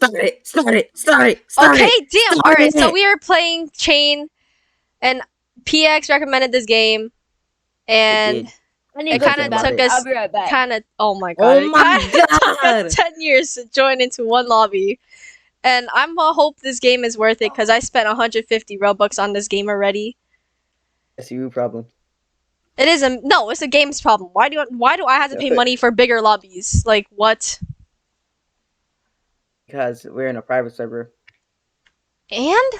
Start it. Okay, damn. All right, so we are playing Chain, and PX recommended this game, and it kind of took us I'll be right back. oh my god, Oh my it took god. us 10 years to join into one lobby. And I'm gonna hope this game is worth it because I spent 150 Robux on this game already. That's your problem. It is no, it's a game's problem. Why do I have to pay money for bigger lobbies? Like what? Because we're in a private server. And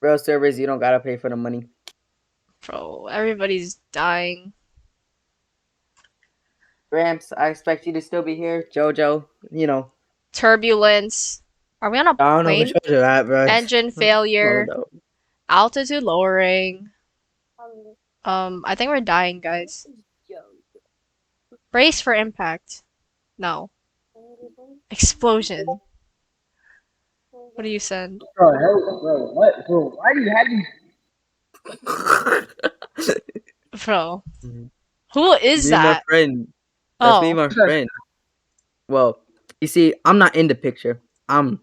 Real servers, you don't gotta pay for the money. bro, everybody's dying. Gramps, I expect you to still be here. Jojo, you know. Turbulence. Are we on a I don't know plane? which ones are at, bro. Engine failure. Oh, no. Altitude lowering. I think we're dying, guys. Brace for impact. No. Explosion. What do you send? Bro, what? Bro, why do you have these? Bro. Who is Me that? and my friend. That's me and my friend. Well, you see, I'm not in the picture. I'm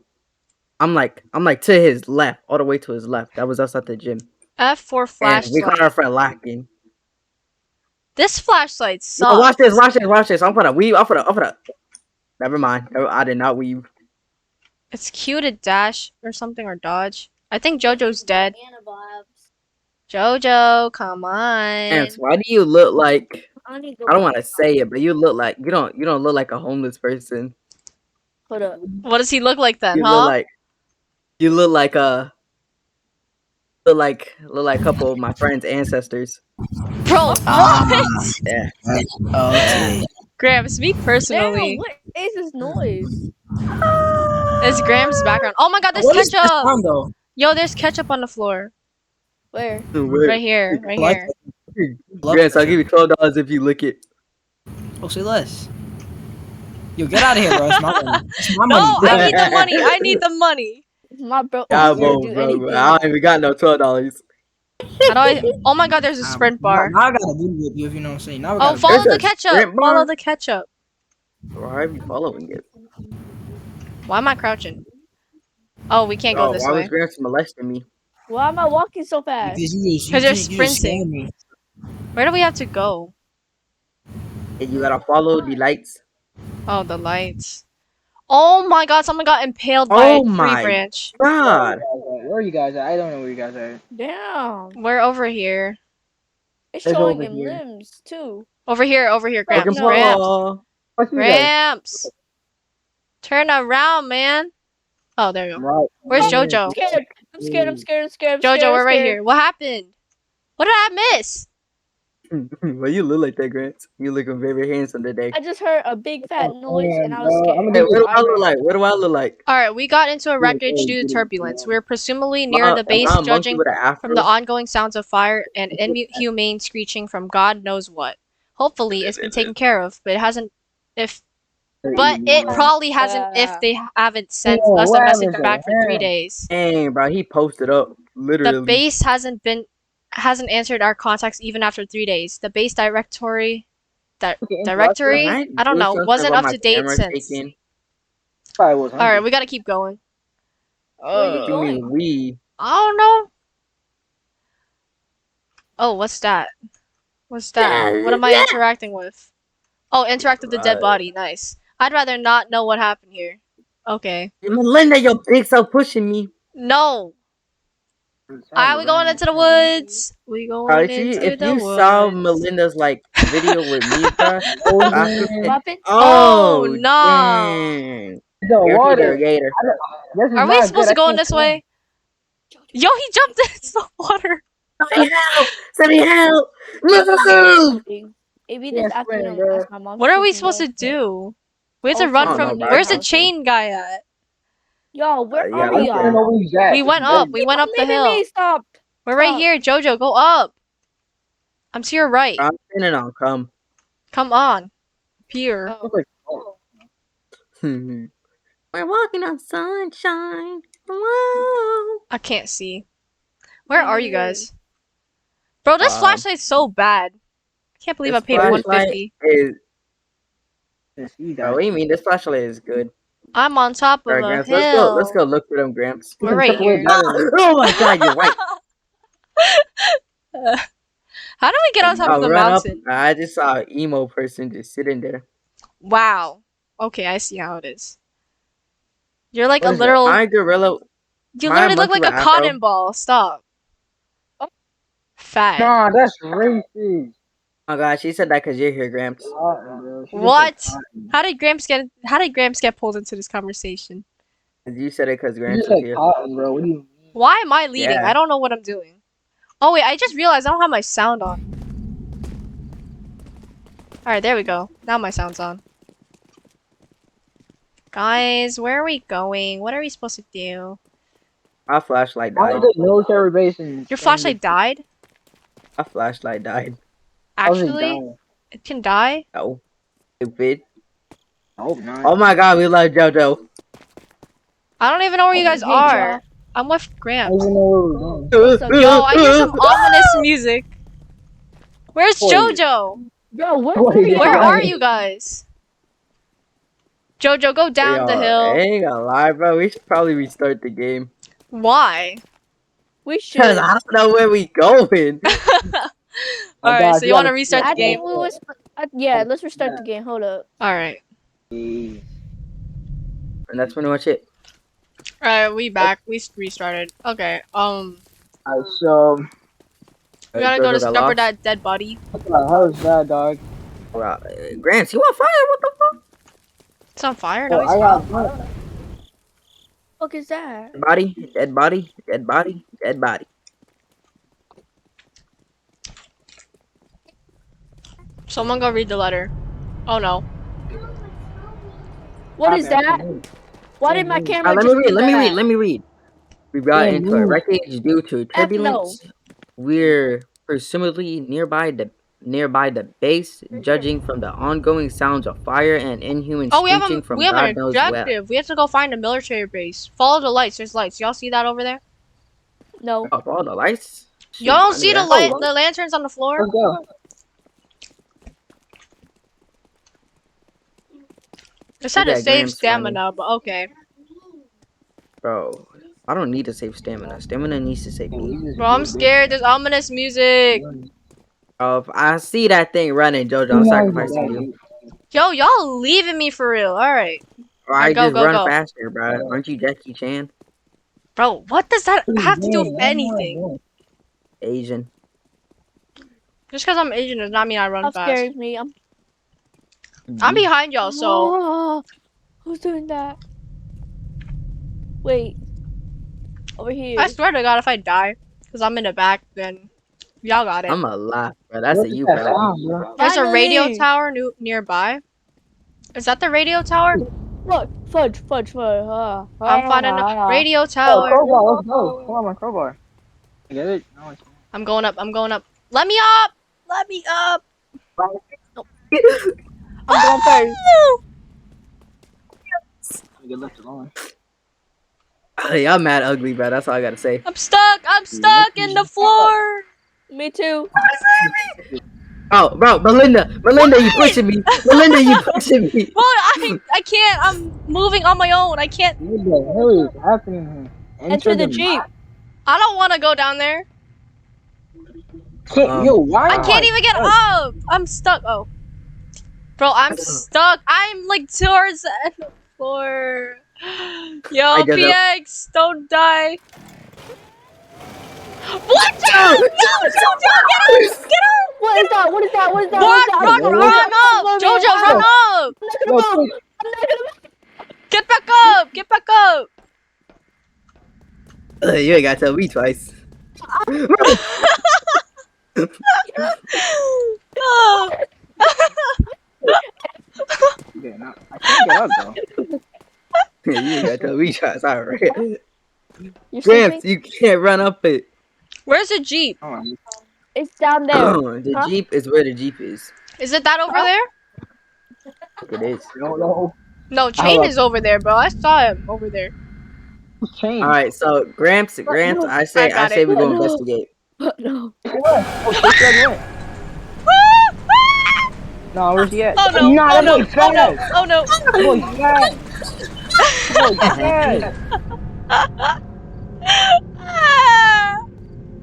like to his left, all the way to his left. That was us at the gym. F4 flashlight. And we got our friend lacking. This flashlight sucks. No, watch this. I'm gonna. Never mind. I did not weave. It's Q to dash or something or dodge. I think Jojo's dead. Jojo, come on. And why do you look like? I don't want to say it, but you look like you don't look like a homeless person. Hold up. What does he look like then, You huh? look like a couple of my friend's ancestors. Bro, what? Yeah. Okay. Grams, me personally. Damn, what is this noise? It's Graham's background. Oh my god, there's What is this ketchup! sound, though? Yo, there's ketchup on the floor. Where? Right here, right Like here. Grants, I'll give you $12 if you lick it. Oh, say less. Yo, get out of here, bro. It's my money. It's my No, money. I need the money. I need the money. My bro. Yeah, Bro, bro. I don't even got no $12. How do I? Oh my god, there's a sprint bar. Now I gotta do with you if you know what I'm saying. Now we Oh, gotta follow There's the a ketchup. sprint bar? Follow the ketchup. Why are you following it? Why am I crouching? Oh, we can't go this why way. was Grants molesting me? Why am I walking so fast? Because they're just sprinting. scared me. Where do we have to go? And you gotta follow the lights. Oh, the lights. Oh my god, someone got impaled by a Oh tree my branch. God. Where are you guys at? I don't know where you guys are. Damn. We're over here. It's It's showing over him here. limbs too. Over here, Gramps. Fucking Gramps. Paul. Gramps. Turn around, man. Oh, there you go. Right. Where's I'm Jojo? scared. I'm scared. I'm scared. I'm scared. I'm Jojo, scared, we're I'm right scared. here. What happened? What did I miss? Why you look like that, Grants? You looking very handsome today. I just heard a big fat noise and I was scared. Hey, what do I look like? What do I look like? Alright, we got into a wreckage due to turbulence. We were presumably near the base, Am I a monkey judging with an afro? from the ongoing sounds of fire and inhumane screeching from God knows what. Hopefully, it's been taken care of, but it hasn't. But it probably hasn't if they haven't sent us a message back for 3 days. Dang, bro, he posted up literally. The base hasn't answered our contacts even after 3 days. The base directory, I don't know, wasn't up to date since. Alright, we gotta keep going. What you mean we? I don't know. Oh, what's that? What's that? What am I interacting with? Oh, interact with the dead body. Nice. I'd rather not know what happened here. Okay. Melinda, your big self pushing me. No. Alright, we going into the woods. We going into If the you woods. saw Melinda's like video with me, bro. Oh, no. Dang. The water. Gator. Are we supposed to go in this way? Yo, he jumped into the water. Somebody help! Somebody help! Move! Maybe this afternoon, ask my mom. What are we supposed to do? We have to run from. Where's the chain guy at? Yo, where Yeah, are y'all? We went up. We went up the hill. Stop. We're right here, Jojo. Go up. I'm to your right. I'm standing on come. Come on. Here. We're walking on sunshine. Whoa. I can't see. Where are you guys? Bro, this flashlight's so bad. I can't believe I paid $150. What do you mean? This flashlight is good. I'm on top of Alright, a Gramps, hill. let's go look for them, Gramps. We're right here. Oh my god, you're right. How do we get on top of I'll the run up. mountain? I just saw an emo person just sitting there. Wow. Okay, I see how it is. You're like What a is that? literal. My gorilla. You my literally look monkey like a with afro. cotton ball. Stop. Fat. Nah, that's racist. Oh god, she said that because you're here, Gramps. What? How did Gramps get pulled into this conversation? You said it because You Gramps said was here. cotton, bro. What do you mean? Why am I leading? Yeah. I don't know what I'm doing. Oh wait, I just realized I don't have my sound on. Alright, there we go. Now my sound's on. Guys, where are we going? What are we supposed to do? My flashlight Why died. is the military base in Your flashlight died? My flashlight died. Actually? It can die? No. Stupid. I hope not. Oh my god, we love JoJo. I don't even know where you guys are. I'm with I Gramps. don't even know where we're going. Yo, I hear some ominous music. Where's Wait. JoJo? Bro, Where are you guys? JoJo, go down the Yo, I hill. ain't gonna lie, bro. We should probably restart the game. Why? We should. Because I don't know where we going. Alright, so you want to gotta- restart I the game? think we was. Yeah, let's restart the game. Hold up. Alright. And that's pretty much it. Alright, we back. We restarted. Okay, Alright, so we gotta go discover that dead body. what the hell is that, dog? Gramps, you on fire? What the fuck? It's on fire? Oh, No, he's I not. got Fuck is that? Dead body, dead body, dead body, dead body. Someone go read the letter. Oh no. What is that? Why did my camera Let just me read, do let me that? read, let me read. We got Yeah, into a move. wreckage due to no. turbulence. We're presumably nearby the base, judging from the ongoing sounds of fire and inhuman Oh, we have screeching from an God knows where. objective. We have to go find a military base. Follow the lights. There's lights. Y'all see that over there? No. Oh, all the lights? Shoot, Y'all I don't knew see the that. the lanterns on the floor? Let's go. It said to Okay, save Graham's stamina, but okay. Bro, I don't need to save stamina. Stamina needs to save me. Bro, I'm scared. There's ominous music. If I see that thing running, JoJo, I'm sacrificing you. Yo, y'all leaving me for real. Alright. Or I go, just go, run go. faster, bro. Aren't you Jackie Chan? Bro, what does that have to do with anything? Asian. Just because I'm Asian does not mean I run That fast. scares me. I'm behind y'all, so Oh, who's doing that? Wait. Over here. I swear to God, if I die, because I'm in the back, then y'all got it. I'm alive, bro. That's What a is you that problem. sound, bro? There's a radio Finally! tower nearby. Is that the radio tower? Look, fudge. I'm finding a radio Oh, tower. crowbar, let's go. Come on, my crowbar. Get it? No, it's I'm going up. I'm going up. Let me up. Let me up. I'm going first. get left alone. Y'all mad ugly, bro. That's all I gotta say. I'm stuck. I'm stuck in the floor. Me too. Oh, bro, Melinda, you pushing me. Melinda, you pushing me. Well, I can't. I'm moving on my own. I can't. What the hell is happening here? Enter the Jeep. I don't want to go down there. Yo, why? I can't even get up. I'm stuck. Oh. Bro, I'm stuck. I'm like towards the end of the floor. Yo, I did it. PX, don't die. What? No, Jojo, get up! Get up! What is that? What is that? What is that? Run up! Jojo, run up! Yo, Get back up! Get back up! You ain't gotta tell me twice. Oh. yeah, no, I can't get up though. You ain't gotta tell me twice. Alright. You're Gramps, sleeping? you can't run up it. Where's the Jeep? Hold on. It's down there. The Huh? Jeep is where the Jeep is. Is it that over there? It is. No, No, Chain is over there, bro. I saw him over there. change. Alright, so Gramps, I say got it. we go No. investigate. No. Oh, shit, that went. No, where's he at? Oh no! Nah, Oh that no! boy Oh no! fast. Oh no! That boy fast.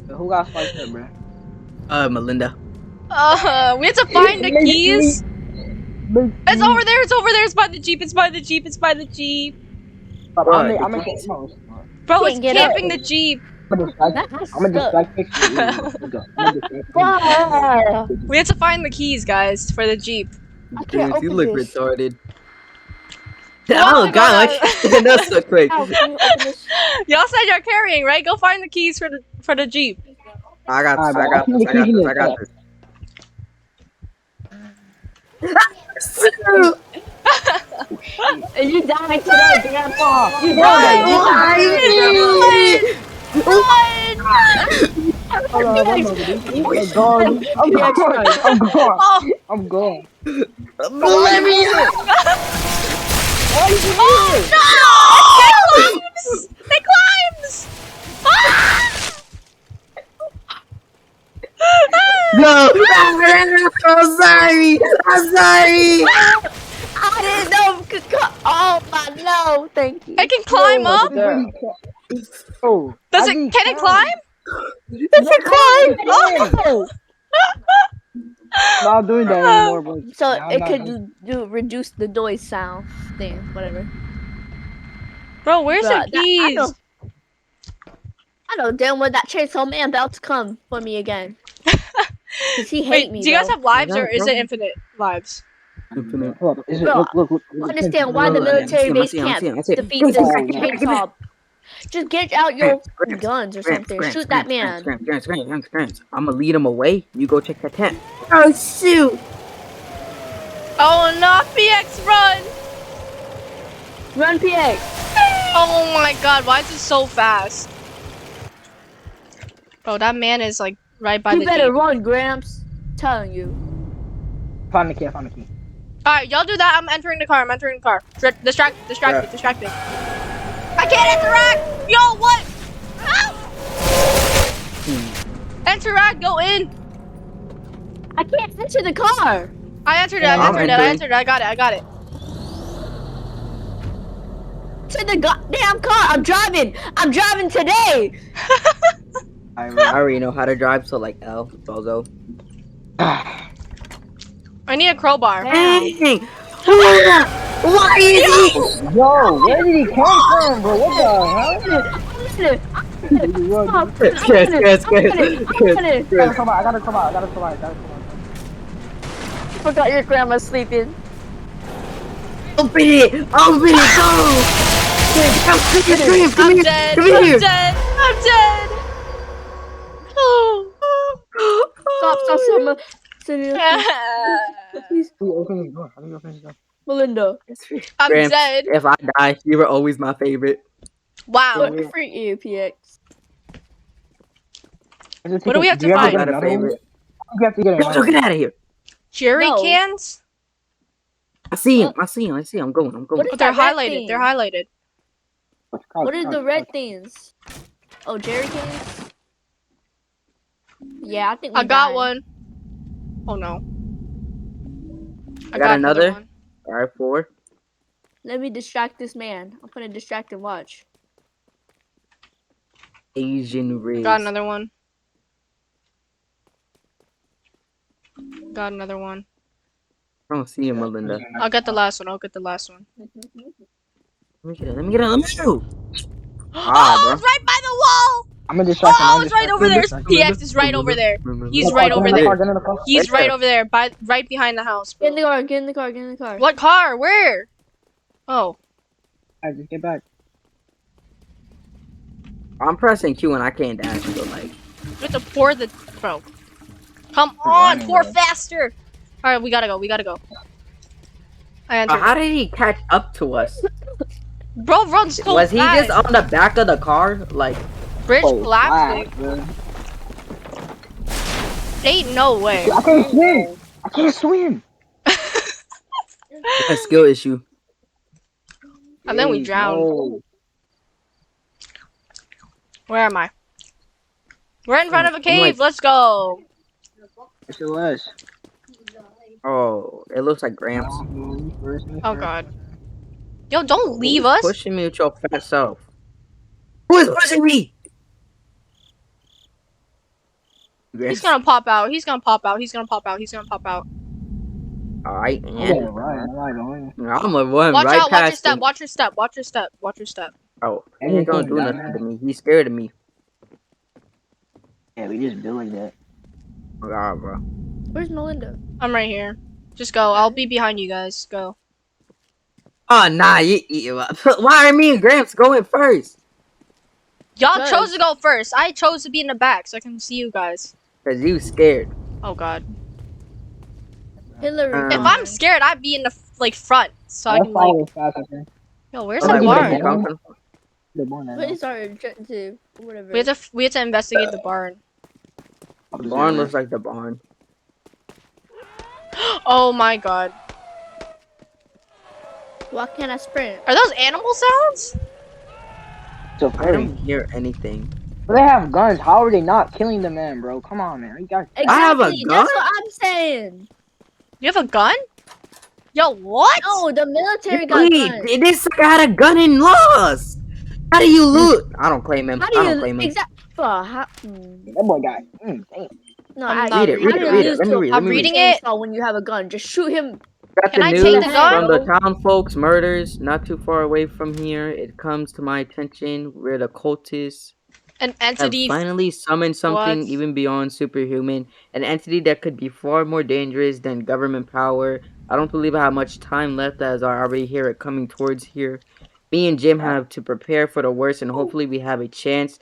Who got spiced up, bro? Melinda. We have to find the keys. It's over there. It's over there. It's by the jeep. It's by the jeep. It's by the jeep. I'm What? gonna Bro, it's Can't get up. camping the jeep. distract Wow. We have to find the keys, guys, for the jeep. I can't Dude, you open look this. retarded. Wow, Oh god, that's so quick. Ow, can you open this? Y'all said you're carrying, right? Go find the keys for the jeep. I got this, I Alright, got bro, this, I got this, I got this. You died today, Grandpa. You Run! died. I'm gone. Let me in! Oh no! It climbs! Ah! No! I'm sorry! I'm sorry! I didn't know. Oh my no, thank you. It can climb up. Oh, Does it? Can it climb? It's a climb! Oh. Not doing that anymore, bro. So Nah, it nah, could reduce the noise sound thing, whatever. Bro, where's Bruh, the keys? I know damn well that chainsaw man about to come for me again. Cause he hate Wait, me. do you guys though. have lives Yeah, or is bro. it infinite lives? Infinite. Hold up, is it, Bro, look. Understand why the military base can't defeat this chainsaw? Just get out your guns or something. Shoot that man. I'm gonna lead him away. You go check that tent. Oh shoot! Oh, not PX run! Run, PX. Oh my god, why is it so fast? Bro, that man is like right by You the better jeep. run, Gramps. Telling you. Find the key, find the key. Alright, y'all do that. I'm entering the car. I'm entering the car. Distract me. I can't interact! Yo, what? Ah! Interact, go in! I can't enter the car. I entered it, I'm I got it. To the goddamn car. I'm driving today. I already know how to drive, so like L, bozo. I need a crowbar. Dang! Why is he? Yo, where did he come from, bro? What the hell? Yes. I gotta come out. I forgot your grandma's sleeping. Open it, go! I'm dead. I'm dead. Oh. Stop, please, Open his door. How do you open his door? Melinda. I'm Gramps, dead. If I die, you were always my favorite. Wow. Freak you, PX. What do we have to I'm find? not a favorite. You have to get Yo, get out of here! Jerry No. cans? I see him. I'm going. What is Oh, they're that red highlighted. thing? They're highlighted. What are the red things? Oh, jerry cans? Yeah, I think we I got died. one. Oh no. I got another. one. Alright, 4. Let me distract this man. I'm gonna distract him, watch. Asian race. Got another one. Got another one. I don't see him, Melinda. I'll get the last one. Let me get it. Oh, Ah, it's right by the wall! I'm gonna distract him. Oh, it's right over there. PX is right over there. He's right over there. He's right over there, right behind the house. Get in Bro. the car. What car? Where? Oh. Alright, just get back. I'm pressing Q and I can't dash, so like. We have to pour the. Bro. Come on, pour faster! Alright, we gotta go. I entered. How did he catch up to us? Bro, run so Was he fast. just on the back of the car? Like, Bridge Oh, collapsed? bro. Ain't no way. I can't swim. a skill issue. And then we drowned. No. Where am I? We're in front of a I'm cave. like- Let's go. Yes, it was. Oh, it looks like Gramps. Oh god. Yo, don't leave Who's us. pushing me with your fat self? Who is pushing me? He's gonna pop out. He's gonna pop out. He's gonna pop out. He's gonna pop out. Alright, I'm and gonna run. I'm not going. I'm gonna run Watch right out. Watch your past step. him. Watch your step. Watch your step. Watch your step. Oh, he ain't gonna do nothing to me. He's scared of me. Yeah, we just build like that. Oh god, bro. Where's Melinda? I'm right here. Just go. I'll be behind you guys. Go. Oh nah, why are me and Gramps going first? Y'all Good. chose to go first. I chose to be in the back so I can see you guys. Cause you scared. Oh god. Hillary. If I'm scared, I'd be in the front so I can like. Yo, where's Oh, the like, where he barn? come from? What is our objective? Whatever. We have to investigate the barn. The barn looks like the barn. Oh my god. Why can't I sprint? Are those animal sounds? So I don't hear anything. But they have guns. How are they not killing the man, bro? Come on, man. You guys. Exactly. I have a That's gun? what I'm saying. You have a gun? Yo, what? No, the military got guns. Wait, this guy had a gun and lost. How do you loot? I don't claim him. How I do don't you claim him. exactly? That boy got. Damn. No, I'm I not Read it, read read it, it, how read do it. you Let me still read. I'm Let me read. reading it. when you have a gun? Just shoot him. Got Can the I news take the gun? from the town folks. Murders not too far away from here. It comes to my attention where the cultists An have entity. finally summoned something What? even beyond superhuman. An entity that could be far more dangerous than government power. I don't believe I have much time left as I already hear it coming towards here. Me and Jim have to prepare for the worst and hopefully we have a chance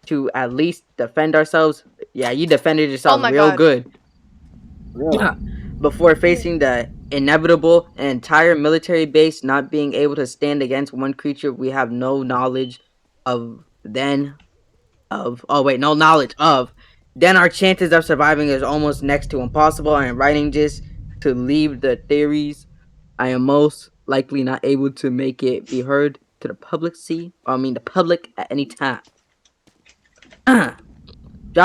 to at least defend ourselves. Yeah, you defended yourself my real God. good. Really? Before facing the inevitable, an entire military base not being able to stand against one creature we have no knowledge of, then our chances of surviving is almost next to impossible. I am writing just to leave the theories. I am most likely not able to make it be heard to the public the public at any time. Y'all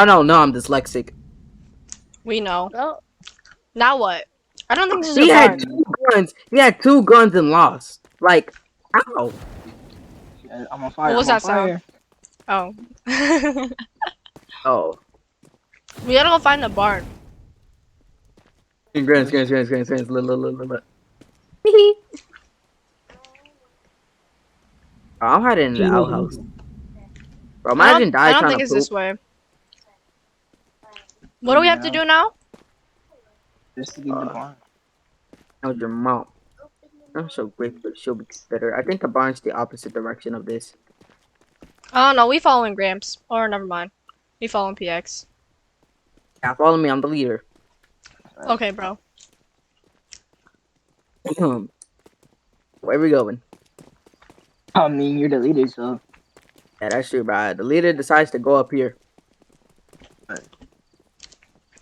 don't know I'm dyslexic. We know. Well, Now what? I don't think this is He a had barn. 2 guns. He had 2 guns and lost. Like, ow. I'm on fire. What was I'm on that sound? fire. Oh. Oh. We gotta go find the barn. Grants. Look. I'm hiding in the outhouse. Bro, imagine I don't trying think to it's poop. this way. What do we have to do now? Just to get the barn. That was your mom. I'm so grateful she'll be better. I think the barn's the opposite direction of this. Oh no, we following Gramps. Or never mind. We following PX. Yeah, follow me. I'm the leader. Okay, bro. Where we going? I mean, you're the leader, so. Yeah, that's true, bro. The leader decides to go up here.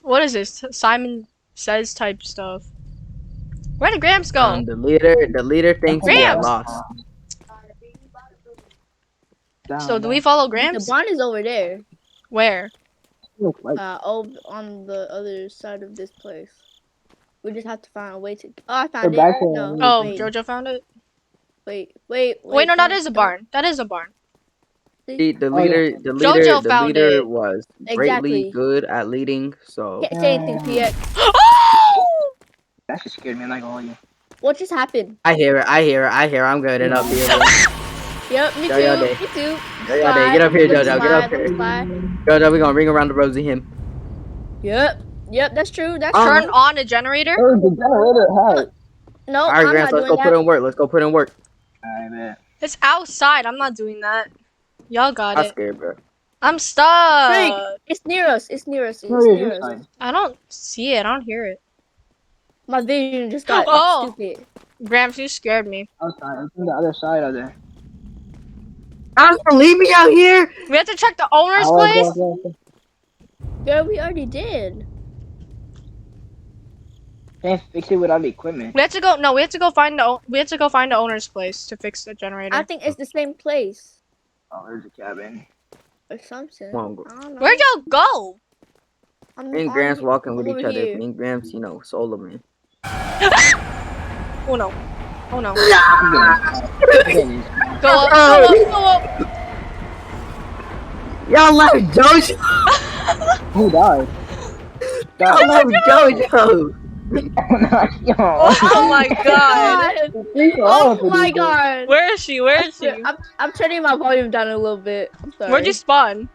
What is this? Simon Says type stuff. Where did Gramps go? The leader thinks we got Gramps! lost. So do we follow the Gramps? barn is over there. Where? On the other side of this place. We just have to find a way to. Oh, I found it. back here. No, Oh, wait, Jojo found it? wait. Wait, no, that don't- is a don't- barn. That is a barn. The yeah. leader Jojo found leader it. was Exactly. greatly good at leading, so Can't say anything to yet. Oh! That just scared me. I'm not gonna lie to you. What just happened? I hear it. I'm good and up here. Yep, me Yo, too. yo, Me Day. too. Yo, Day, get up here, Let me Jojo, get slide, up let me here. slide. Jojo, we gonna ring around the rosy him. Yep, that's true. That's Turn true. on a generator? Oh, the generator had. No, Alright, I'm Gramps, not let's go doing put that. in work. Let's go put in work. I bet. It's outside. I'm not doing that. Y'all got I'm it. scared, bro. I'm stuck. Frank, it's near us. It's near us. It's No, you're near this us. side. I don't see it. I don't hear it. My vision just got Oh. stupid. Gramps, you scared me. Outside. It's on the other side of there. Leave me out here. We have to check the owner's Oh, place? Girl, we already did. Can't fix it without the equipment. We have to go. No, we have to go find the owner's place to fix the generator. I think it's the same place Oh, there's a cabin. or something. Come on, bro. I don't know. Where'd y'all go? Me and Gramps walking with over each other. here. Me and Gramps, Solar Man. Oh no. Oh no. I'm getting it. Go up, go up, go up. Y'all left Jojo. Who died? Y'all left Jojo. Yo. Oh my god. Oh my god. Where is she? Where is she? I'm turning my volume down a little bit. I'm sorry. Where'd you spawn?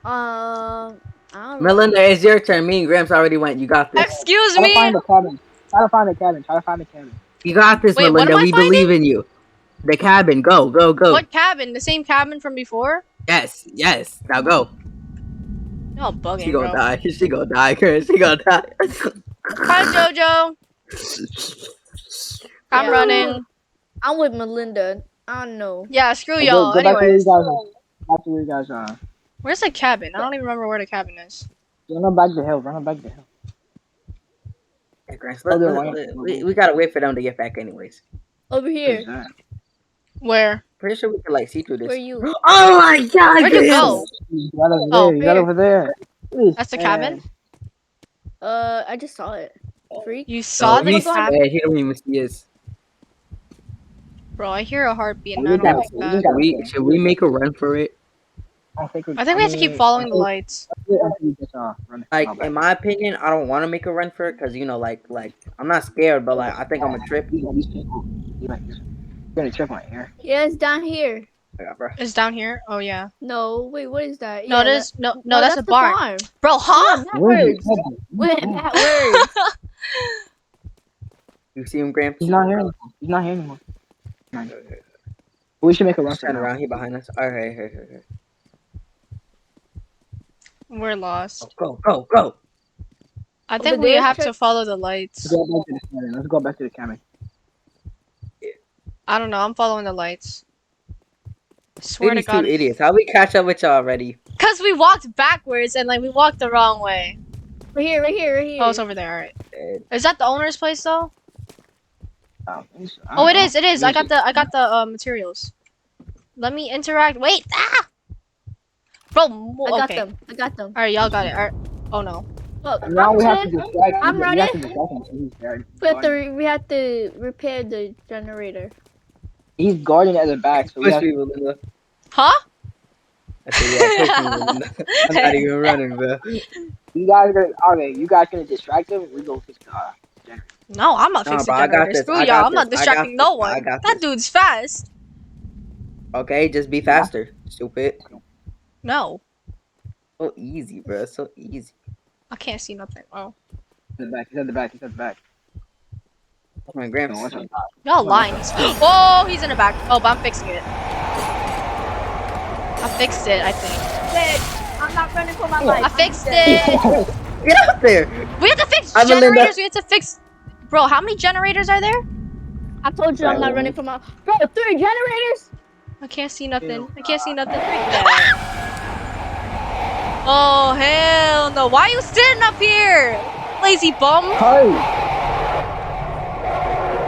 I don't know. Melinda, it's your turn. Me and Gramps already went. You got this. Excuse Try to find me. the cabin. Try to find the cabin. Try to find the cabin. You got this, Wait, what Melinda. am I We finding? believe in you. The cabin. Go, go, go. What cabin? The same cabin from before? Yes, yes. Now go. Y'all bugging, She gonna bro. die. She gonna die, Chris. She gonna die. Hi, Jojo. I'm Yeah. running. I'm with Melinda. I don't know. Yeah, screw Go- y'all. go back to where you Anyways, guys are. Back to where you guys are. where's the cabin? I don't even remember where the cabin is. Run them back the hill. Run them back the hill. Hey, Gramps, Oh, they're running. we gotta wait for them to get back anyways. Over here. Where? Pretty sure we can like see through this. Where you? Oh my god, Where'd you Gramps! go? He's right over Oh, there. He's right here. over there. That's the cabin? I just saw it. Freak. You saw the he's cabin? scared. He don't even see us. Bro, I hear a heartbeat and We I don't got- like we that. got- Should we make a run for it? I think we have to keep following the lights. Like, in my opinion, I don't want to make a run for it because you know, like, I'm not scared, but like, I think I'm a trip. You're gonna trip on here. Yeah, it's down here. Bro. It's down here? Oh, yeah. No, wait, what is that? No, Yeah, it is. No, no, that's a the barn. farm. Bro, huh? Backwards. Wait, backwards. You see him, Gramps? He's not here anymore. He's not here anymore. We should make a run Just for turn it. around. He behind us. All right, here. We're lost. Go, go, go. I Over think we there? have to follow the lights. Let's go back to the cabin. I don't know. I'm following the lights. Swear to These two God. idiots. How we catch up with y'all already? Because we walked backwards and like we walked the wrong way. Right here, right here, right here. Oh, it's over there. All right. Dead. Is that the owner's place though? I Oh, don't it know. is. It is. I got the materials. Let me interact. Wait. Ah. Bro. I got Okay. them. I got them. All right, y'all got it. All right. Oh no. Look, Now I'm we have to running. distract him. I'm We running. have to distract him so he's dead. We have to repair the generator. He's guarding at the back, so we Push have me, Melinda. Huh? I said, yeah, push me, Melinda. I'm not even running, bro. you guys are okay. You guys gonna distract him? We go fix the generator. No, I'm not Nah, fixing bro, I got generators. this, Screw I y'all. got I'm not this, I got distracting no this, I one. got That this. dude's fast. Okay, just be faster, stupid. No, So easy, bro. So easy. I can't see nothing. Oh, He's at the back. He's at the back. He's at the back. Oh my Gramps. No, watch out. y'all lying. Oh, he's in the back. Oh, but I'm fixing it. I fixed it. I think. I'm not running for my life. I fixed it. Get out there. We have to fix I'm Melinda. generators. We have to fix. Bro, how many generators are there? I told you I'm not running for my. Bro, 3 generators. I can't see nothing. I can't see nothing. Oh hell no! Why are you sitting up here, lazy bum? Hurry!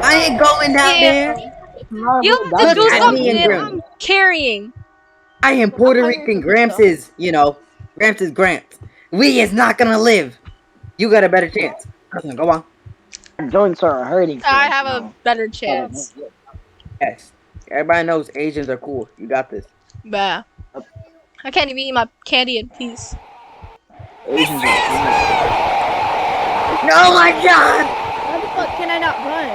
I ain't going down Yeah. there. You have to Look do at me something. and Grim. I'm carrying. I am Puerto Rican. Gramps is, Gramps is Gramps. We is not gonna live. You got a better chance. Go on. Joints are hurting. I have a better chance. Yes. Everybody knows Asians are cool. You got this. Bah. I can't even eat my candy in peace. Asians are Oh my god! Why the fuck can I not run?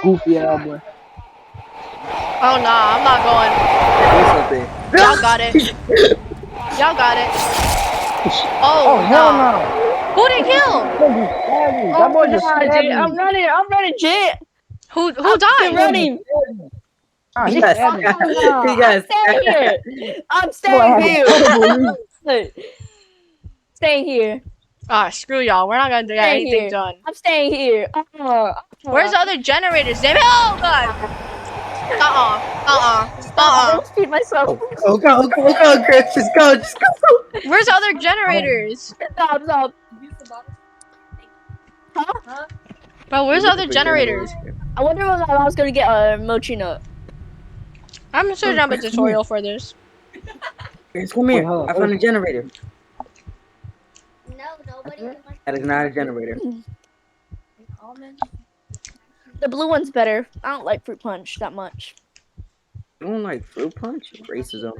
cool. Goofy ass boy. Oh nah, I'm not going. Do something. Y'all got it. Y'all got it. Oh, Oh hell nah. no! Who did kill? That boy just God, stabbed dude, me. I'm running, Jit. Who I'm died? running. Ah, he Yes. stabbed me. Yes. I'm Boy, I staying had here. a terrible knee. Staying here. Ah, screw y'all. We're not gonna get Stay anything here. done. I'm staying here. Where's the other generators? Damn it! Oh god. I almost peed myself. Go, Chris. Just go. Where's the other generators? Stop. Huh? Bro, where's the other generators? I wonder when I was gonna get a mochi nut. I'm sure I'm a tutorial for this. Chris, come here. Wait, hold on. I found a generator. No, nobody. That is not a generator. The blue one's better. I don't like fruit punch that much. You don't like fruit punch? Racism.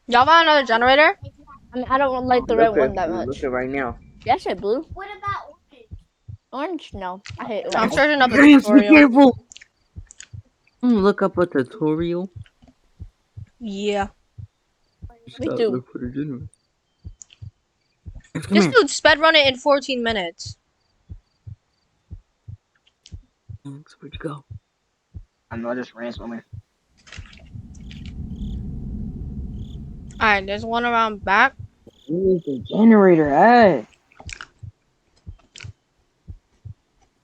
Y'all found another generator? I mean, I don't like the red Look one at that much. look at right now. Yeah, I said blue. What about orange? Orange? No, I hate I'm orange. searching up a Grams, be tutorial. careful. Look up a tutorial. Yeah. Me too. Look for the generator. Come This here. dude sped run it in 14 minutes. Where'd you go? I know I just ran somewhere. Alright, there's one around back. Where's the generator at?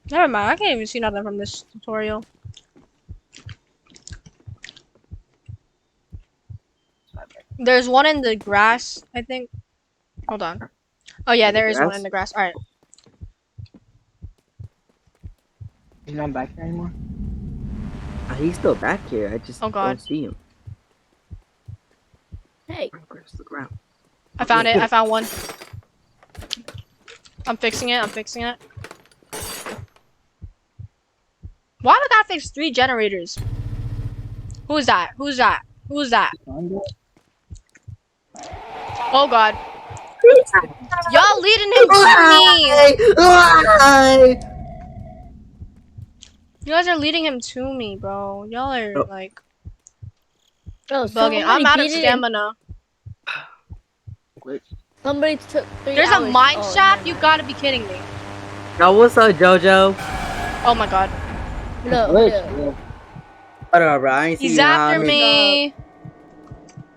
Never mind, I can't even see nothing from this tutorial. There's one in the grass, I think. Hold on. Oh yeah, there is one in the grass. Alright. He's not back here anymore. He's still back here. I just Oh, God. don't see him. Hey, Where's the ground? I found it. I found one. I'm fixing it. I'm fixing it. Why do I gotta fix 3 generators? Who's that? Who's that? Who's that? Oh god. Y'all leading him to me! You guys are leading him to me, bro. Y'all are like bro, bugging. I'm out of stamina. Somebody took 3 There's hours. a mine Oh, shaft? no. You gotta be kidding me. Yo, what's up, JoJo? Oh my god. Look, Glitch, look. bro. Hold on, bro. I ain't see He's you. after me.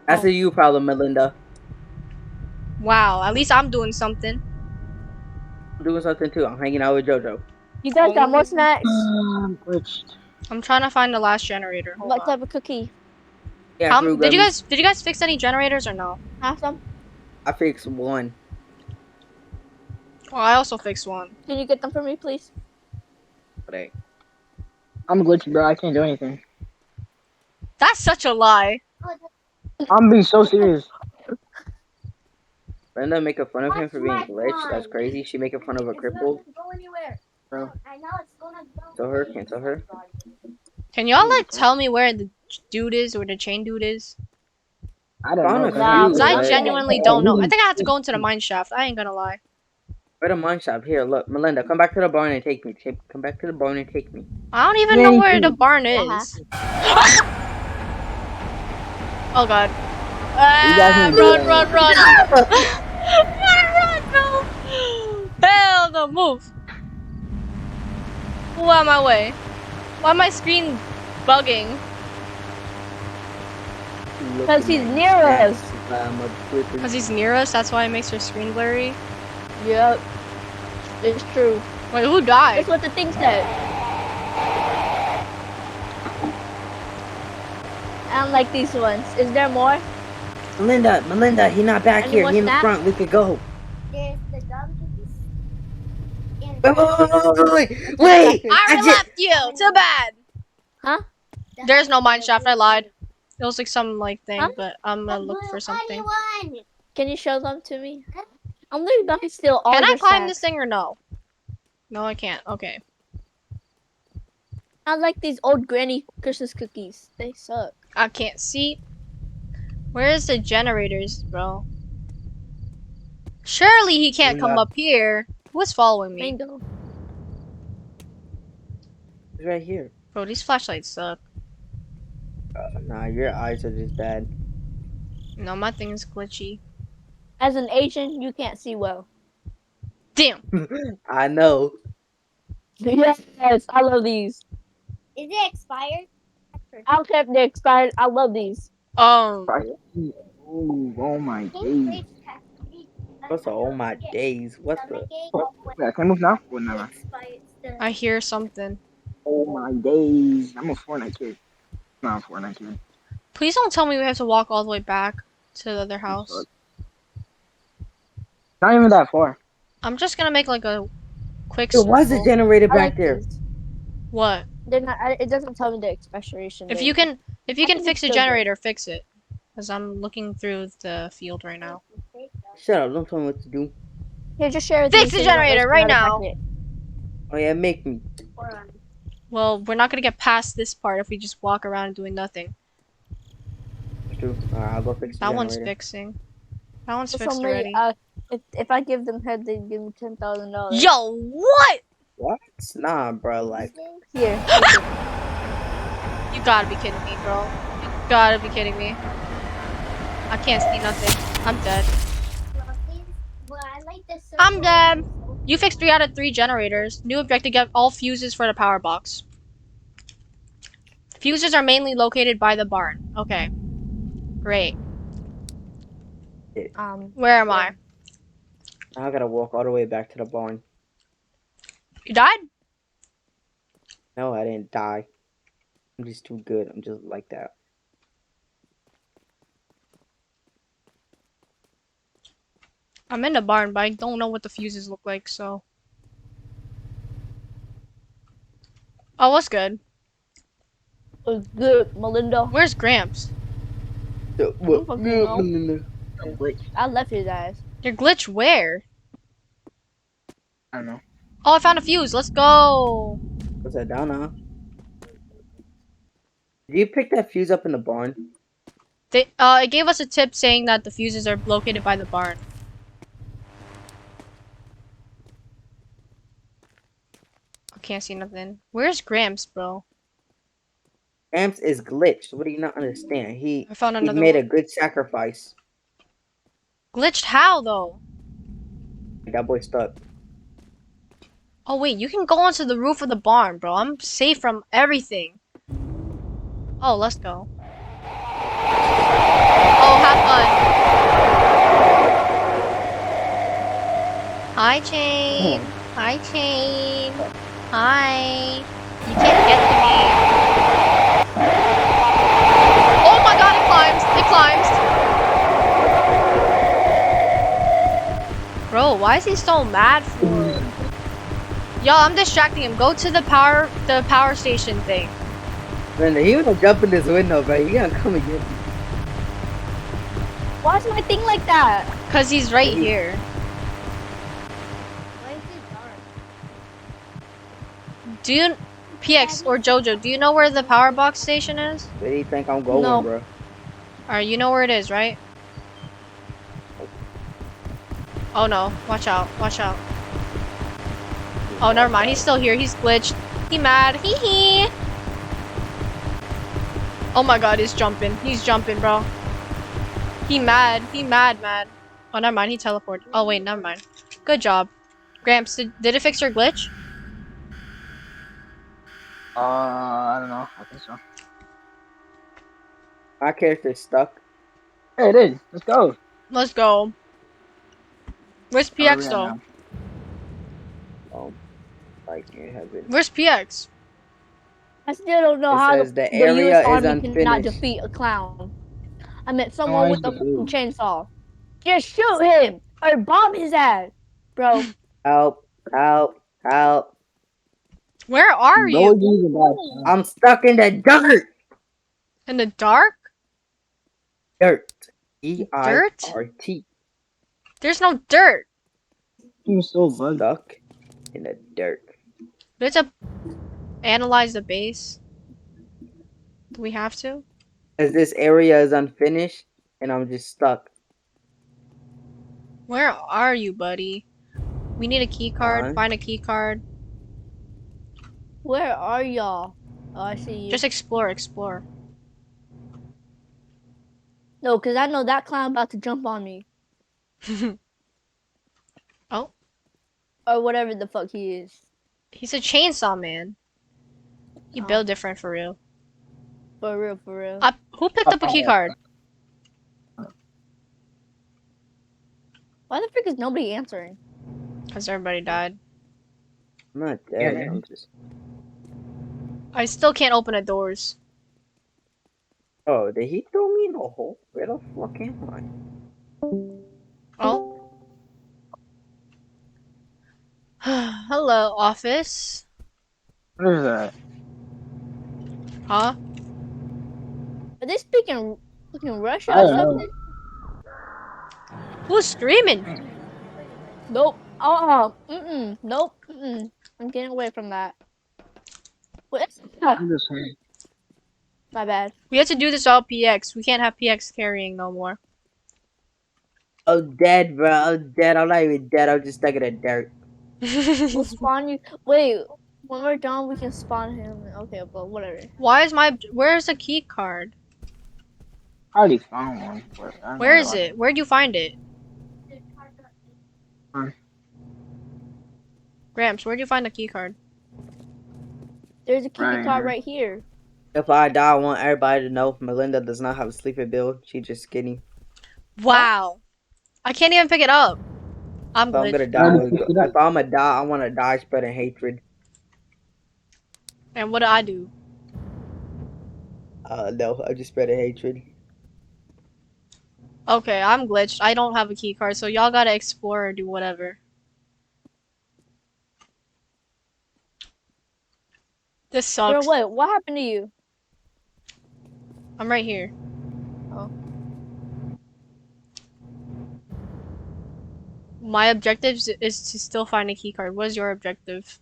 That's a you problem, Melinda. Wow, at least I'm doing something. I'm doing something too. I'm hanging out with JoJo. You guys got more snacks? I'm glitched. I'm trying to find the last generator. Hold What on. type of cookie? Yeah, Did you guys fix any generators or no? Have some? I fixed one. Well, I also fixed one. Can you get them for me, please? But I'm glitched, bro. I can't do anything. That's such a lie. I'm being so serious. Brenda making fun of him for being glitched. That's crazy. She making fun of a cripple. Bro. Tell her. Can't tell her. Can y'all like tell me where the dude is or the chain dude is? I don't Found know. a Nah, few, Cause I but- genuinely don't know. I think I have to go into the mine shaft. I ain't gonna lie. Where the mine shop? Here, look, Melinda, come back to the barn and take me. Come back to the barn and take me. I don't even know where the barn is. Oh god. You guys need to Run, do run, run! Run, bro! Hell no, move! Who out of my way? Why my screen bugging? Because he's near us. Because he's near us, that's why it makes your screen blurry? Yep. It's true. Wait, who died? That's what the thing said. I don't like these ones. Is there more? Melinda, he not back Any here. more He in the snacks? front. We could go. There's the gum cookies. Wait! I left you! Too bad! Huh? There's no mine shaft, I lied. It was like some like thing, Huh? but I'm gonna look for something. Can you show them to me? I'm literally about to steal all Can I your climb this snacks. thing or no? No, I can't. Okay. I like these old granny Christmas cookies. They suck. I can't see. Where's the generators, bro? Surely he can't come up here. Who's following me? Mango. He's right here. Bro, these flashlights suck. Nah, your eyes are just bad. No, my thing is glitchy. As an Asian, you can't see well. Damn. I know. Yes, I love these. Is it expired? I don't care if they're expired. I love these. Ooh, oh my days. What's all my days? What the? Yeah, can I move now? Or never? I hear something. Oh my days. I'm a Fortnite kid. Not a Fortnite kid. Please don't tell me we have to walk all the way back to the other house. Not even that far. I'm just gonna make like a quick Dude, why is the circle. generator I back like there? these. What? They're not. It doesn't tell me the expiration If date. you can think fix it's the still good. generator, fix it. Cause I'm looking through the field right now. Shut up! Don't tell me what to do. Here, just share with Fix me the so you don't generator waste right another now. packet. Oh yeah, make me. Well, we're not gonna get past this part if we just walk around doing nothing. True. Alright, I'll go fix the That one's generator. fixing. That one's So fixed somebody, already. if I give them head, they give me $10,000. Yo, what? What? Nah, bro. Like, Here. You gotta be kidding me, bro. You gotta be kidding me. I can't see nothing. I'm dead. I'm dead. You fixed 3 out of 3 generators. New objective: get all fuses for the power box. Fuses are mainly located by the barn. Okay. Great. Where am I? I gotta walk all the way back to the barn. You died? No, I didn't die. I'm just too good. I'm just like that. I'm in the barn, but I don't know what the fuses look like, so. Oh, what's good? It's good, Melinda. Where's Gramps? What? fucking know. No. I left his ass. Your glitch where? I don't know. Oh, I found a fuse. Let's go. What's that down now? Did you pick that fuse up in the barn? It gave us a tip saying that the fuses are located by the barn. I can't see nothing. Where's Gramps, bro? Gramps is glitched. What do you not understand? He I found another made one. a good sacrifice. Glitched how, though? That boy stuck. Oh, wait, you can go onto the roof of the barn, bro. I'm safe from everything. Oh, let's go. Oh, have fun. Hi, Chain. Hi, Chain. Hi. You can't get to me. Oh my god, it climbs. It climbs. Bro, why is he so mad for? Yo, I'm distracting him. Go to the power station thing. Man, he gonna jump in this window, bro. He gonna come and get me. Why is my thing like that? Cause he's right here. Do you, PX or Jojo, do you know where the power box station is? Where do you think I'm going, No. bro? Alright, you know where it is, right? Oh no, watch out, watch out. Oh, never mind, he's still here, he's glitched. He mad, hee hee. Oh my god, he's jumping, bro. He mad, mad. Oh, never mind, he teleported. Oh wait, never mind. Good job. Gramps, did it fix your glitch? I don't know. I think so. My character's stuck. Hey, it is. Let's go. Let's go. Where's PX though? Like in heaven. Where's PX? I still don't know It how says the the area US is Army cannot unfinished. defeat a clown. I met someone with a it's fucking chainsaw. Just shoot him or bomb his ass, bro. Help! Help! Help! Where are No, you? you even I'm stuck in the dirt. In the dark? Dirt. E-I-R-T. There's no dirt. You're so bugged. Stuck in the dirt. We have to analyze the base. Do we have to? As this area is unfinished, and I'm just stuck. Where are you, buddy? We need a key card. Fine. Find a key card. Where are y'all? Oh, I see you. Just explore. No, because I know that clown about to jump on me. Oh. Or whatever the fuck he is. He's a chainsaw man. He Oh. built different for real. For real, for real. Who picked up a key card? Why the frick is nobody answering? Because everybody died. I'm not dead. Yeah. I'm just. I still can't open the doors. Oh, did he throw me in a hole? Where the fuck am I? Oh. Hello, office. What is that? Huh? Are they speaking fucking Russian I or don't know. something? Who's screaming? Nope. Nope. I'm getting away from that. What? I'm just saying. My bad. We have to do this all PX. We can't have PX carrying no more. I'm dead, bro. I'm dead. I'm not even dead. I'm just stuck in the dirt. We'll spawn you. Wait, when we're done, we can spawn him. Okay, but whatever. Where's the key card? I already found one. But I don't know Where where is the it? Where'd you find it? Gramps, where'd you find the key card? There's a key Right card here. right here. If I die, I want everybody to know Melinda does not have a sleeping build. She's just skinny. Wow. I can't even pick it up. I'm So I'm gonna glitched. die. If I'm gonna die, I want to die spreading hatred. And what do I do? No, I just spreading hatred. Okay, I'm glitched. I don't have a key card, so y'all gotta explore or do whatever. This Bro, sucks. wait, what happened to you? I'm right here. Oh. My objective is to still find a key card. What is your objective?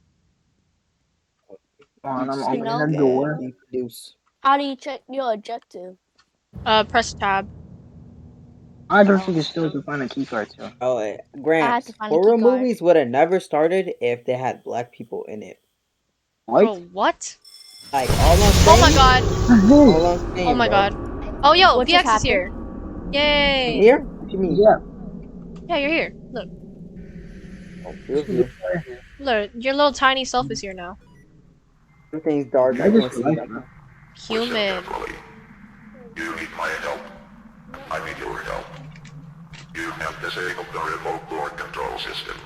Come on, I'm You opening know? the door. Deuce. How do you check your objective? Press tab. I don't think it's still to find a key card too. Oh, I had Gramps. to find a Horror key card. movies would have never started if they had black people in it. Bro, What? what? Like all I'm saying. Oh my god. All I'm saying, Oh my bro. god. Oh, yo, What just VX is here. I'm Yay. here? What you mean? Yeah. Yeah, you're here. Look. Oh, feels good. Look, your little tiny self is here now. Everything's dark. I can't see nothing. Human. You need my help. I need your help. You have disabled the remote board control system.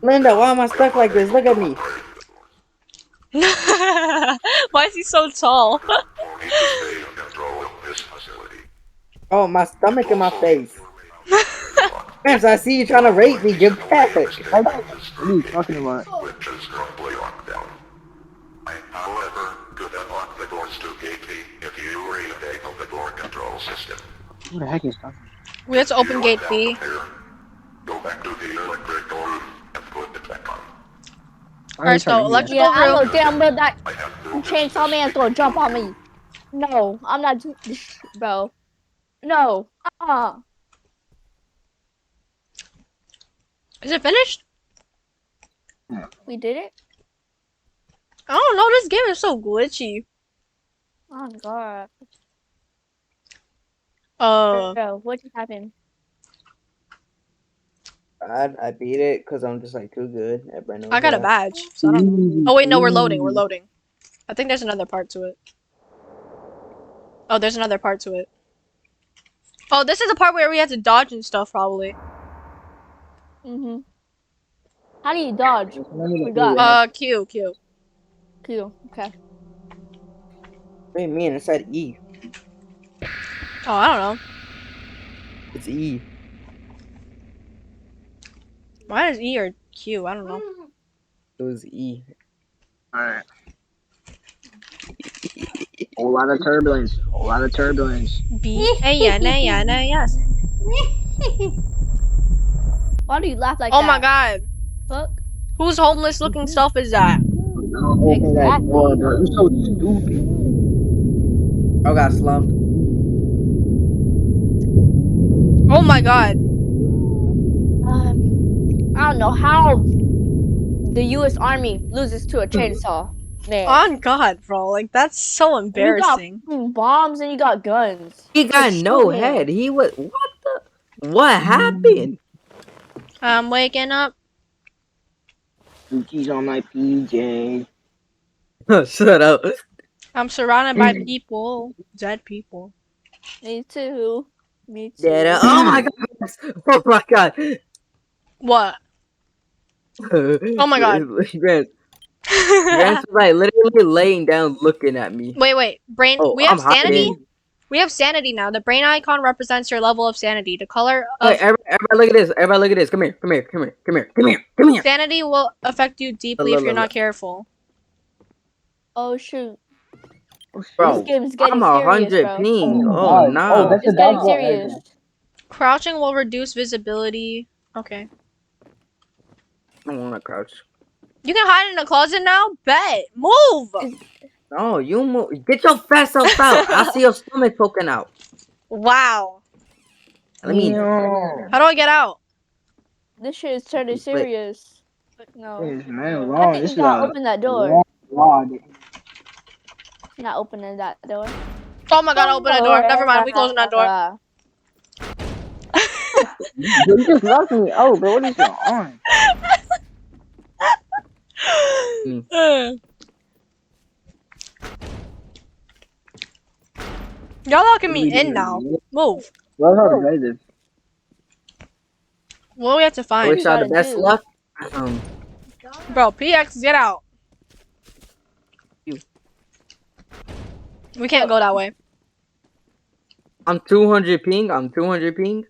Linda, why am I stuck like this? Look at me. Why is he so tall? You need to stay in control of this facility. Oh, my stomach in my face. Gramps, I see you trying to rape me. Get back. What are you talking about? Which is currently locked down. I, however, could unlock the doors to Gate B if you re-enable the door control system. What the heck is that? We have to open gate B. Here, go back to the electrical room and put it back on. Alright, so electrical Yeah, I room. know damn well that I have no chainsaw man's gonna jump on me. No, I'm not doing this, bro. No. Is it finished? We did it? I don't know, this game is so glitchy. Oh god. Uh, Bro, what just happened? I beat it because I'm just like too good. Everybody knows I got a that. badge. So I don't know. Oh wait, no, we're loading. We're loading. I think there's another part to it. Oh, there's another part to it. Oh, this is the part where we have to dodge and stuff, probably. Mhm. How do you dodge? Forgot. Q. Q. Okay. What do you mean? It said E. Oh, I don't know. It's E. Why is E or Q? I don't know. It was E. Alright. Whole lot of turbulence. Whole lot of turbulence. B-A-N-A-N-A-S. Why do you laugh like Oh that? my god. Fuck. Whose homeless looking self is that? Don't open that door, bro. You're so stupid. I got slumped. Oh my god. I don't know how the U.S. Army loses to a chainsaw man. On god, bro. Like, that's so embarrassing. You got bombs and you got guns. He got Just no shoot him. head. He was what the? What happened? I'm waking up. Dookies on my PJ. Shut up. I'm surrounded by people. Dead people. Me too. Me too. Dead. Oh my god. Oh my god. What? Oh my God. Grant was like literally laying down looking at me. Wait. Brain. Oh, We have I'm sanity? hiding. We have sanity now. The brain icon represents your level of sanity. The color Hey, of everybody look at this. Everybody look at this. Come here. sanity will affect you deeply if you're not careful. Oh shoot. Bro, This game's getting I'm serious, 100 bro. ping. Oh, Oh God. no. Oh, that's It's a getting dodgeball serious. right Crouching will reduce visibility. Okay. I don't want to crouch. You can hide in the closet now? Bet. Move! No, you move. Get your fat self out. I see your stomach poking out. Wow. Let me. Damn. How do I get out? This shit is turning Wait. serious. No. This man I wrong. think This you is gotta a open that door. wrong law. Not opening that door. Oh my god, open the door. Never mind, we closing that door. You just knocked me out, bro. What is going on? Y'all locking me in now. Move. Well, how to play this? What do we have to I find? wish y'all the gotta best do? luck. Bro, PX, get out. You. We can't go that way. I'm 200 ping. I'm 200 ping.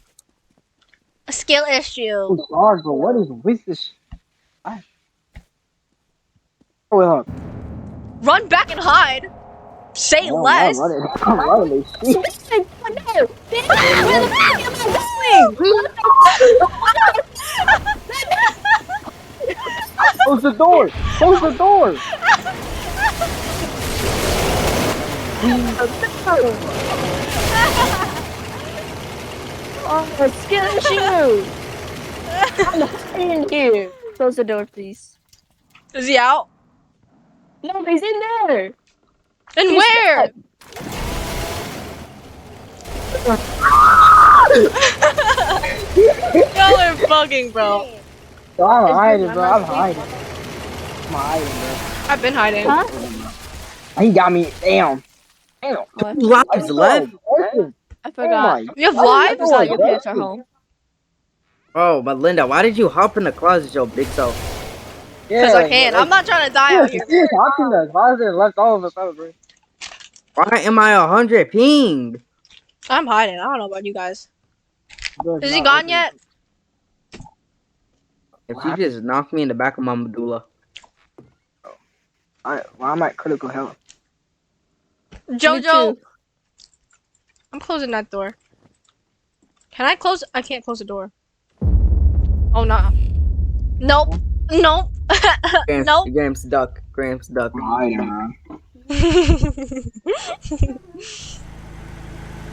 A skill issue. Oh, God, bro. What is with this? Oh, Run back and hide. Say I'm less. running. I'm running. Shit. Close the door. Close the door. Oh, skill issue! I'm in here. Close the door, please. Is he out? No, he's in there. And He's where? stuck. Y'all are bugging, bro. So I'm It's hiding, good, bro. my I'm mercy. hiding. I'm hiding, bro. I've been hiding. Huh? He got me. Damn. Damn. Oh, Two lives left. I forgot. You have Oh my lives? Forgot your parents are home. Oh, but Linda, why did you hop in the closet, yo big self? Because I can. I'm not trying to die out here. You're talking to us. Why is it left all of us out, bro? Why am I 100 ping? I'm hiding. I don't know about you guys. Bro, it's Is he not gone open. yet? If you just knocked me in the back of my medulla. Well, I'm at critical health. Jojo. too. I'm closing that door. Can I close? I can't close the door. Oh, no. Nope. Nope. Gramps, Nope. Gramps duck. Gramps duck. I'm hiding, man.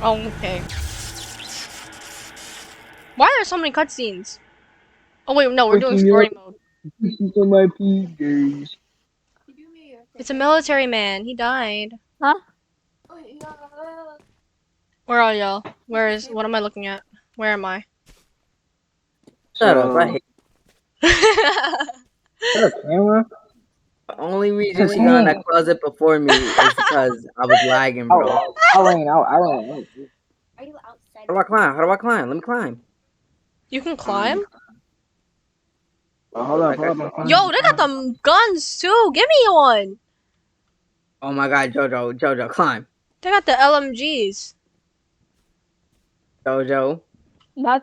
Oh, okay. Why are there so many cutscenes? Oh wait, no, we're doing story mode. This is on my PJs. It's a military man. He died. Huh? Where are y'all? What am I looking at? Where am I? Shut up. I hate Is there a camera? the only reason she got in that closet before me is because I was lagging, bro. Oh, I ran out. Are you outside? How do I climb? How do I climb? Let me climb. You can climb? Oh, hold on. Yo, they got them guns too. Give me one. Oh my god, Jojo, climb. They got the LMGs. Jojo.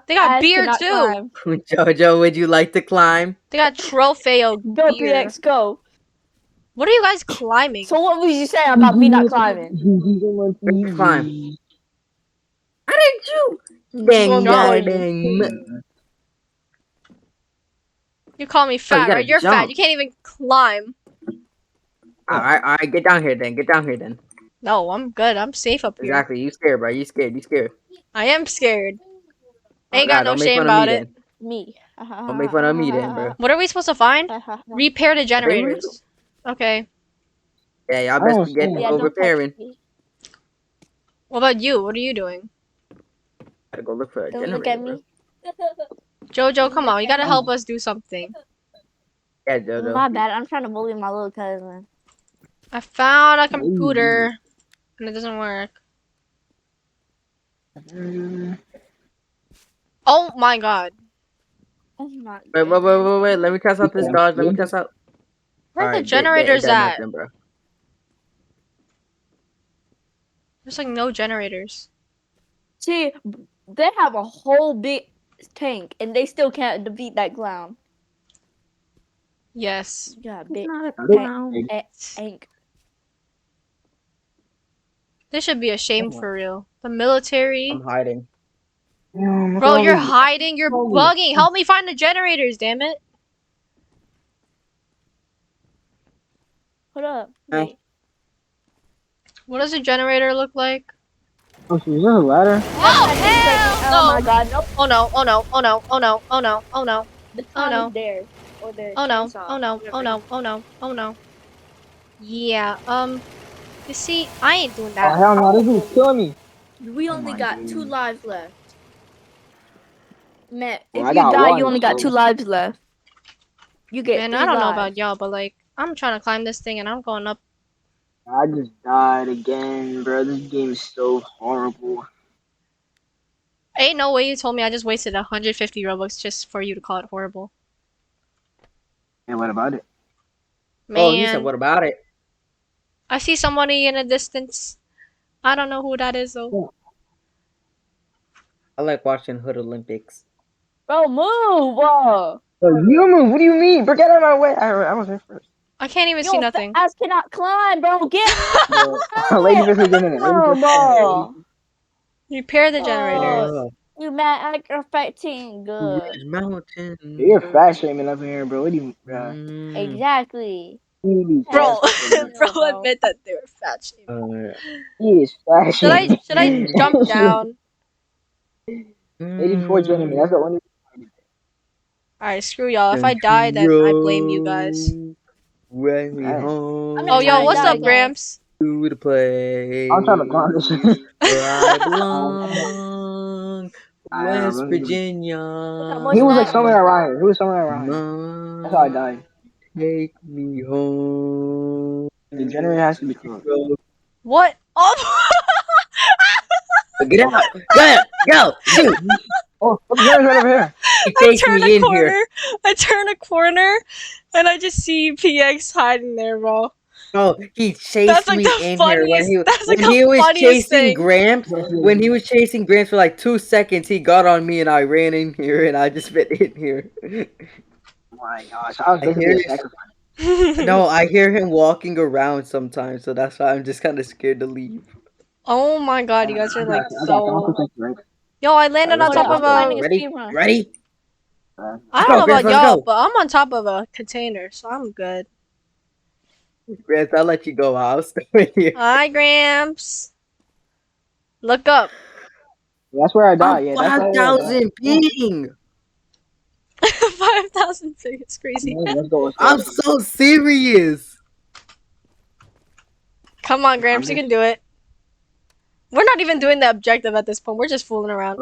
They got beer too. Climb. Jojo, would you like to climb? They got Trofeo Go, beer. PX, go. What are you guys climbing? So what was you saying about me not climbing? Climb. How did you? Dang, Jump. dang. You call me fat, gotta right? You're fat. jump. You can't even climb. Alright, get down here then. No, I'm good. I'm safe up here. Exactly, you scared, bro. You scared. I am scared. Oh, Ain't got God, no don't make shame fun of about me it. then. Me. Don't make fun of me then, bro. What are we supposed to find? Repair the generators. Okay. Yeah, y'all I don't best get see Yeah, over don't touch repairing. me. What about you? What are you doing? Gotta go look for a Don't generator. look at bro. me. Jojo, come on. You gotta help us do something. Yeah, Jojo. My bad. I'm trying to bully my little cousin. I found a computer. And it doesn't work. Oh my god. Oh my Wait. Let me test out this dodge. Let me test out. Where Alright, the generators it does at? nothing, bro. There's like no generators. See, they have a whole big tank, and they still can't defeat that clown. Yes. Yeah, big clown. tank. This should be a shame for real. The military. I'm hiding. Bro, you're hiding. You're bugging. Help me find the generators, damn it. Hold up. Huh? Wait. What does a generator look like? Oh, so is this a ladder? Oh, I think hell oh no! my god, nope. Oh no, oh no, oh no, oh no, oh no, oh no, The oh time no, is there. Or the oh no, chainsaw. oh no, oh no, oh no, oh no. Yeah, you see, I ain't doing Oh that. hell no, this dude's killing me. We Oh only my got 2 goodness. lives left. Man, Well, if I you got die, one, you only got so 2 lives left. You get Man, 3 I don't know lives. about y'all, but like, I'm trying to climb this thing and I'm going up. I just died again, bro. This game is so horrible. Ain't no way you told me I just wasted 150 Robux just for you to call it horrible. And what about it? Oh, he said, Man, what about it? I see somebody in the distance. I don't know who that is though. I like watching Hood Olympics. Bro, move! Whoa. So you move. What do you mean? Bro, get out of my way. I was here first. I can't even see Yo, nothing. ass cannot climb, bro. Get Bro, lady versus gentleman. Lady versus gentleman. bro. Repair the generator. You mad aggravating good. Red Mountain. You're fat shaming up in here, bro. What do you, bro? Mm, Exactly. You need to be Bro, fast, bro, admit that they were fat shaming. He is fat shaming. Should I jump down? 84 gentlemen. That's the only. Alright, screw y'all. If I die, then I blame you guys. When we Alright. home. I'm Oh, not yo, trying to what's die up, again. Gramps? To the place I'm trying to climb this shit. where I belong, West He Virginia. was like somewhere around. He was somewhere around. That's how I died. Take me home. The generator has to be closed. What? Oh! Get out! Go! Shoot! Oh, the generator's right over here. He I chased turn me a in corner. here. I turn a corner, and I just see PX hiding there, bro. Oh, he chased That's like me the in funniest. here That's when like he the was funniest chasing thing. Gramps. When he was chasing Gramps for like 2 seconds, he got on me and I ran in here and I just fit in here. Oh my gosh, I was I basically hear a it. sacrifice. No, I hear him walking around sometimes, so that's why I'm just kind of scared to leave. Oh my god, you guys are like I got so. protect, right? Yo, I landed on Let's top go, of let's go. a. finding a Ready? speed run. Ready? I Let's don't go, know Gramps, about let's y'all, go. but I'm on top of a container, so I'm good. Gramps, I'll let you go. I'll stay right here. Hi, Gramps. Look up. That's where I died. I'm Yeah, that's where I died. 5,000 ping. 5,000 is crazy. Let's go. I'm so serious. Come on, Gramps, you can do it. We're not even doing the objective at this point. We're just fooling around.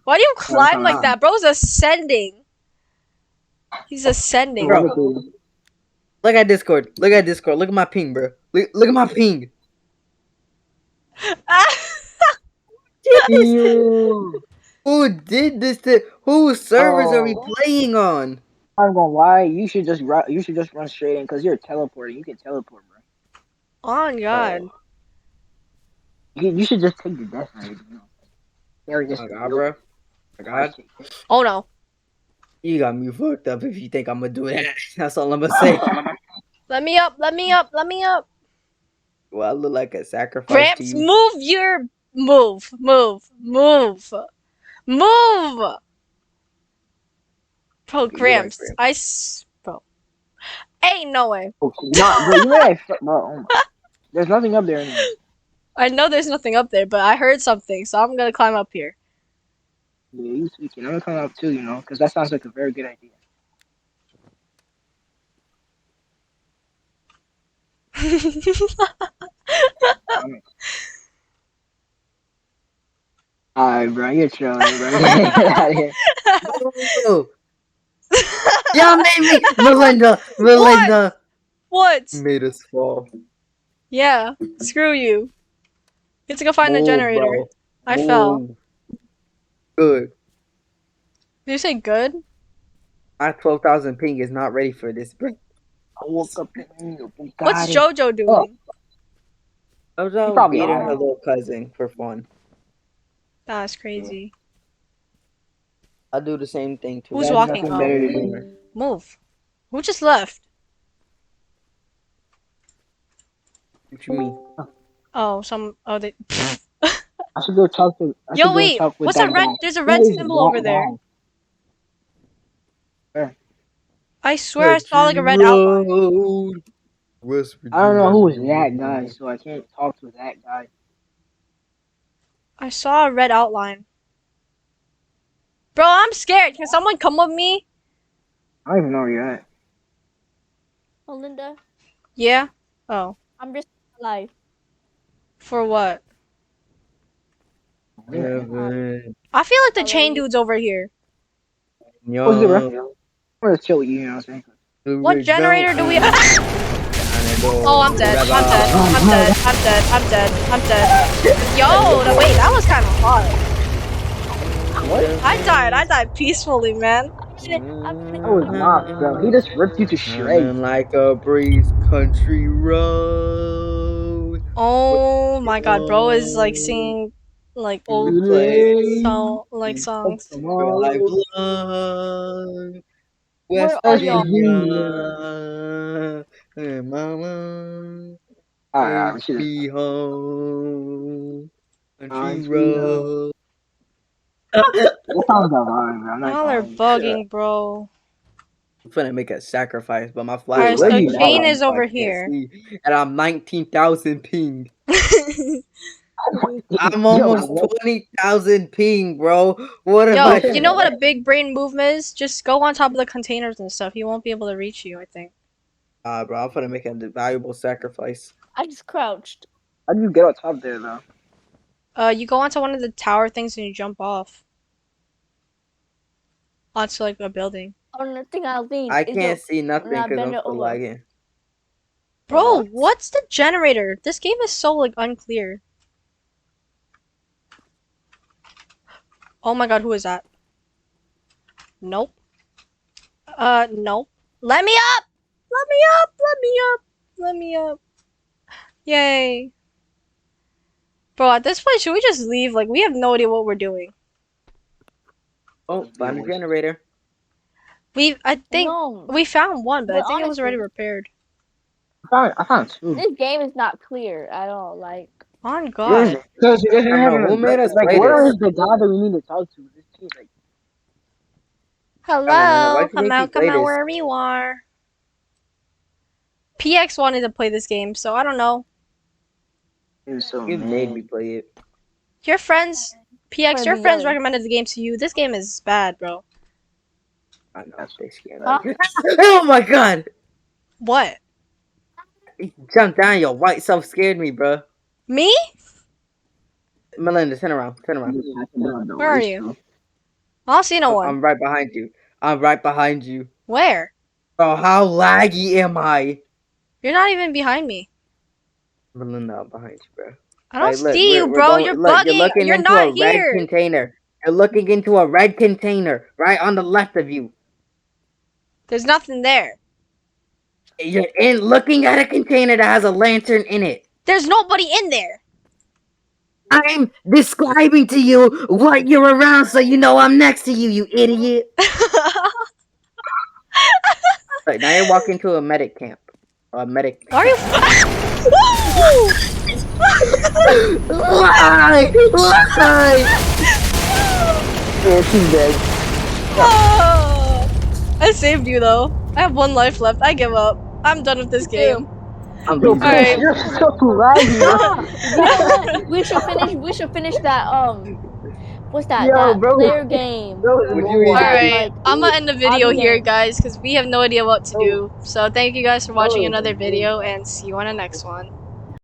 Why do you climb like that? Bro's ascending. He's ascending, Bro. bro. Look at Discord. Look at Discord. Look at my ping, bro. Look at my ping. Who did this to? Whose servers are we playing on? I'm gonna lie. You should just run straight in because you're teleporting. You can teleport, bro. On God. You should just take the death rate. You know? There it is. Oh God, bro. Oh God. Oh no. You got me fucked up if you think I'm gonna do that. That's all I'm gonna say. Let me up, let me up, let me up. Well, I look like a sacrifice to Gramps, you. move your move. Bro, Gramps, bro. Ain't no way. Oh, bro, you ready? Bro, oh my. There's nothing up there anymore. I know there's nothing up there, but I heard something, so I'm gonna climb up here. Yeah, you speaking. I'm gonna come up too, you know, because that sounds like a very good idea. Alright, bro, you're trolling, bro. Get out of here. Y'all made me, Melinda What? made us fall. Yeah, screw you. Get to go find the generator. Bro. I fell. Good. Did you say good? My 12,000 ping is not ready for this, bro. I woke up in What's JoJo doing? I was probably beating high. her little cousin for fun. That's crazy. I'll do the same thing too. Who's There's walking? nothing Oh. better to do. Move. Who just left? What you mean? Oh, some. Oh, they. I should go talk to. Yo, wait. What's that red? There's a red symbol over there. Where? I swear I saw like a red outline. West I don't know who is Virginia. that guy, so I can't talk to that guy. I saw a red outline. Bro, I'm scared. Can someone come with me? I don't even know where you're at. Oh, Linda, Yeah? Oh. I'm just alive. For what? Heaven, I feel like the chain Already. dude's over here. What's good, bro? young, I'm gonna chill with you, you know what I'm saying? What generator do we Oh, I'm dead. I'm dead. I'm dead. I'm dead. I'm dead. I'm dead. Yo, wait, that was kind of hard. What? I died peacefully, man. That was not, bro. He just ripped you to shreds. Running like a breeze, country road. Oh my god, bro is like singing like old songs. Your lifelong Where West are y'all? Virginia, hey mama, Alright, we take should me home, country Country road. That sounds about right, bro. I'm not Y'all are gonna lie. bugging, bro. I'm finna make a sacrifice, but my Alright, flashlight where so you is at? chain off, is so I over can't here. see. And I'm 19,000 ping. I'm Yo, almost what? 20,000 ping, bro. What am Yo, I? you know what a big brain move is? Just go on top of the containers and stuff. He won't be able to reach you, I think. Bro, I'm finna make a valuable sacrifice. I just crouched. How do you get on top there, though? You go onto one of the tower things and you jump off. Onto like a building. Only thing I'll need I is can't see nothing not because I'm bend it still over. lagging. Bro, What? what's the generator? This game is so like unclear. Oh my god, who is that? Nope. Nope. Let me up! Let me up! Let me up! Let me up. Yay. Bro, at this point, should we just leave? Like, we have no idea what we're doing. Oh, found a generator. I think No, we found one, but I But think it was already honestly- repaired. I found two. this game is not clear at all. Like, On God. Because you guys are having Who made us like, play where this? is the guy that we need to talk to? This team, like, Hello, why'd you make me play this? wherever you are. PX wanted to play this game, so I don't know. he was so You mad. made me play it. Your friends, PX, your Friendly friends yelling. recommended the game to you. This game is bad, bro. I know. They scared Huh? me. Oh my god! What? You jumped down, your white self scared me, bro. Me? Melinda, turn around. Turn around. Where are you? I don't see no one. I'm right behind you. I'm right behind you. Where? Bro, how laggy am I? You're not even behind me. Melinda, I'm behind you, bro. I don't Like, look, see you, we're bro. going- You're look, bugging. looking You're into not a here. red container. You're looking into a red container right on the left of you. There's nothing there. You're looking at a container that has a lantern in it. There's nobody in there. I'm describing to you what you're around so you know I'm next to you, you idiot. Right, now you're walking to a medic camp. A medic Why are you? Why? Why? Yeah, she's dead. I saved you though. I have one life left. I give up. I'm done with this game. I'm Yo, losing. Alright. you're so laggy, bro. we should finish that. What's that? Yo, that bro. player game. Bro, Would you you mean- Alright, Like, I'm gonna end the video Obby here, game. guys, because we have no idea what to do. So thank you guys for watching Oh, another video, and see you on the next one.